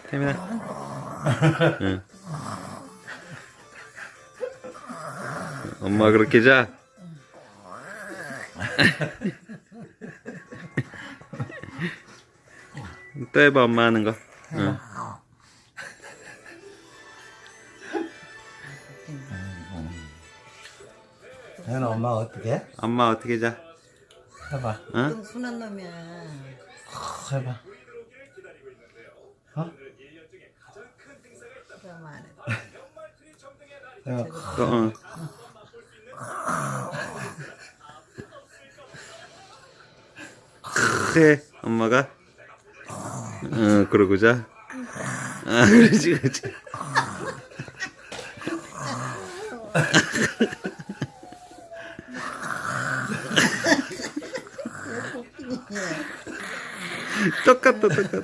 태민아. 응. 엄마 그렇게 자. 또 해봐 엄마 하는 거. 응. 혜연아 엄마 어떻게? 엄마 어떻게 자? 해봐. 응? 좀 순한 놈이야. 해봐. 어? 그럼 안 해. 야, 또, 응. 그래 엄마가. 응 그러고 자. 아 그렇지 그렇지. 똑같다 똑같다.